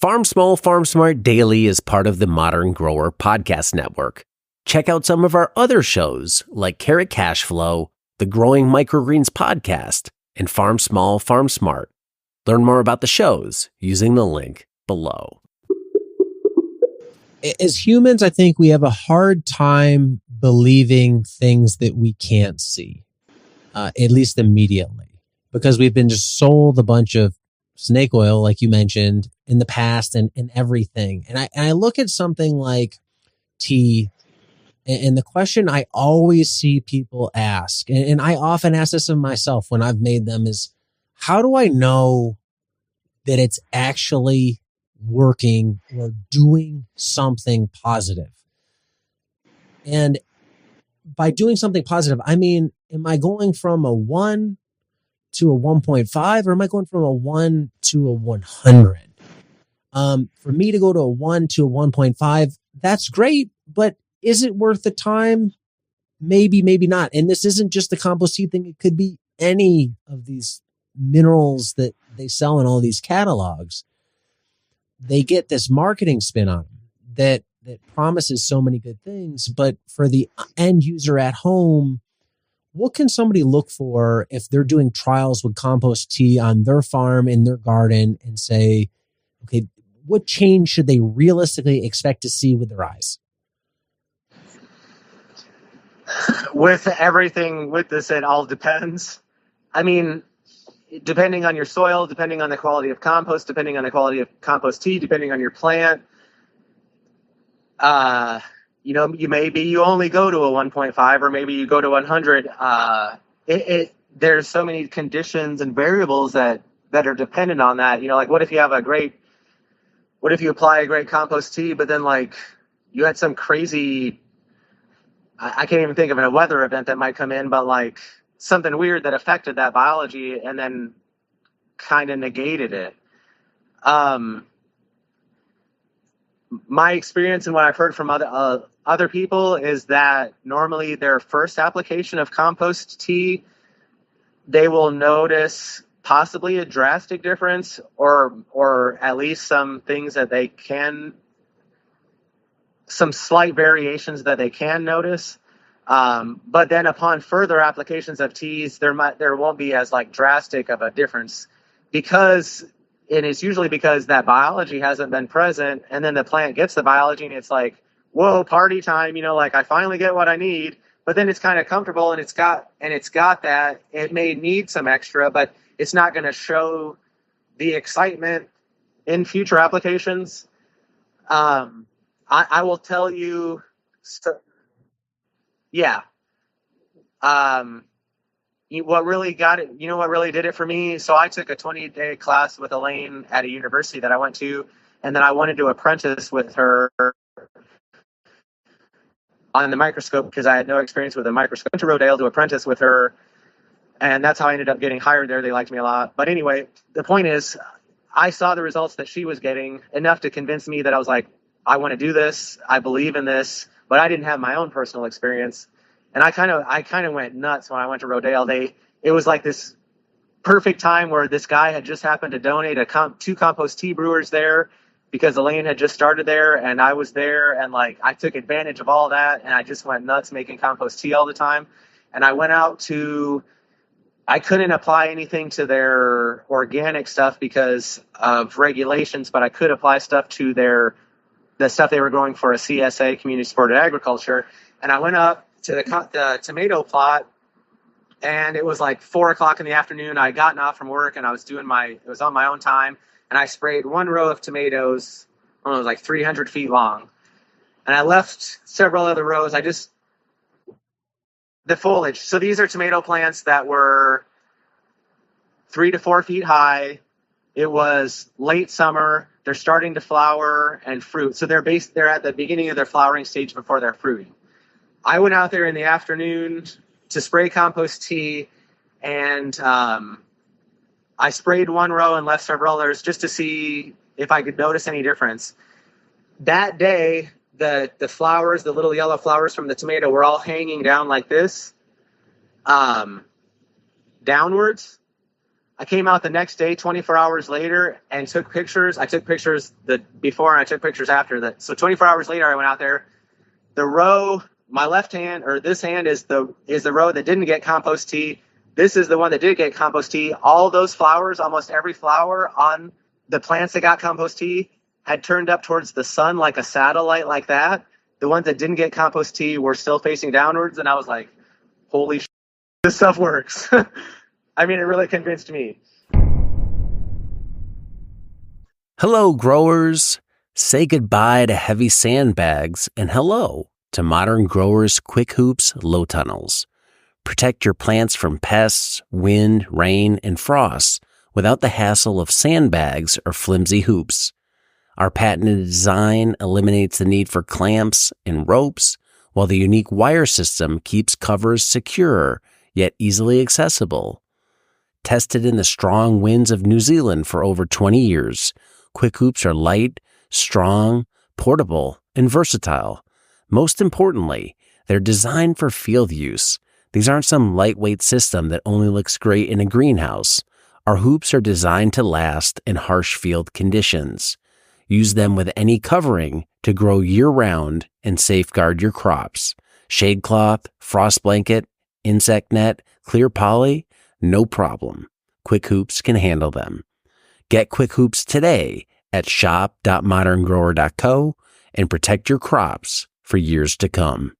Farm Small, Farm Smart Daily is part of the Modern Grower Podcast Network. Check out some of our other shows like Carrot Cash Flow, the Growing Microgreens Podcast, and Farm Small, Farm Smart. Learn more about the shows using the link below. As humans, I think we have a hard time believing things that we can't see, at least immediately, because we've been just sold a bunch of snake oil, like you mentioned, in the past and everything. And I look at something like tea, and the question I always see people ask, and I often ask this of myself when I've made them, is how do I know that it's actually working or doing something positive? And by doing something positive, I mean, am I going from a 1 to a 1.5, or am I going from a 1 to a 100? For me to go to a 1 to a 1.5, that's great, but is it worth the time? Maybe, maybe not. And this isn't just the compost tea thing. It could be any of these minerals that they sell in all these catalogs. They get this marketing spin on them that promises so many good things. But for the end user at home, what can somebody look for if they're doing trials with compost tea on their farm, in their garden, and say, okay, what change should they realistically expect to see with their eyes? With everything with this, it all depends. I mean, depending on your soil, depending on the quality of compost, depending on the quality of compost tea, depending on your plant, you only go to a 1.5, or maybe you go to 100. There's so many conditions and variables that are dependent on that. Like what if you apply a great compost tea, but then like you had some crazy, I can't even think of a weather event that might come in, but like something weird that affected that biology and then kind of negated it. My experience and what I've heard from other people is that normally their first application of compost tea, they will notice possibly a drastic difference, or at least some things that they can, some slight variations that they can notice. But then upon further applications of teas, there won't be as like drastic of a difference, and it's usually because that biology hasn't been present, and then the plant gets the biology and it's like, whoa, party time, like I finally get what I need. But then it's kind of comfortable and it's got that. It may need some extra, but it's not going to show the excitement in future applications. I will tell you, yeah. What really did it for me? So I took a 20-day class with Elaine at a university that I went to, and then I wanted to apprentice with her on the microscope because I had no experience with a microscope. I went to Rodale to apprentice with her, and that's how I ended up getting hired there. They liked me a lot. But anyway, the point is, I saw the results that she was getting enough to convince me that I was like, I want to do this. I believe in this, but I didn't have my own personal experience. And I kind of went nuts when I went to Rodale. It was like this perfect time where this guy had just happened to donate two compost tea brewers there because Elaine had just started there and I was there, and like I took advantage of all that and I just went nuts making compost tea all the time. And I went out I couldn't apply anything to their organic stuff because of regulations, but I could apply stuff to the stuff they were growing for a CSA, Community Supported Agriculture. And I went up to the tomato plot, and it was like 4:00 in the afternoon. I had gotten off from work and I was it was on my own time, and I sprayed one row of tomatoes. It was like 300 feet long, and I left several other rows. The foliage. So these are tomato plants that were 3 to 4 feet high. It was late summer. They're starting to flower and fruit. So they're at the beginning of their flowering stage before they're fruiting. I went out there in the afternoon to spray compost tea, and I sprayed one row and left several others just to see if I could notice any difference. That day, the flowers, the little yellow flowers from the tomato, were all hanging down like this, downwards. I came out the next day, 24 hours later, and took pictures. I took pictures the before and I took pictures after that. So 24 hours later, I went out there. The row, my left hand or this hand is the row that didn't get compost tea. This is the one that did get compost tea. All those flowers, almost every flower on the plants that got compost tea had turned up towards the sun like a satellite like that. The ones that didn't get compost tea were still facing downwards. And I was like, holy shit, this stuff works. I mean, it really convinced me. Hello, growers. Say goodbye to heavy sandbags and hello to Modern Growers Quick Hoops Low Tunnels. Protect your plants from pests, wind, rain, and frost without the hassle of sandbags or flimsy hoops. Our patented design eliminates the need for clamps and ropes, while the unique wire system keeps covers secure yet easily accessible. Tested in the strong winds of New Zealand for over 20 years, Quick Hoops are light, strong, portable, and versatile. Most importantly, they're designed for field use. These aren't some lightweight system that only looks great in a greenhouse. Our hoops are designed to last in harsh field conditions. Use them with any covering to grow year-round and safeguard your crops. Shade cloth, frost blanket, insect net, clear poly, no problem. Quick Hoops can handle them. Get Quick Hoops today at shop.moderngrower.co and protect your crops for years to come.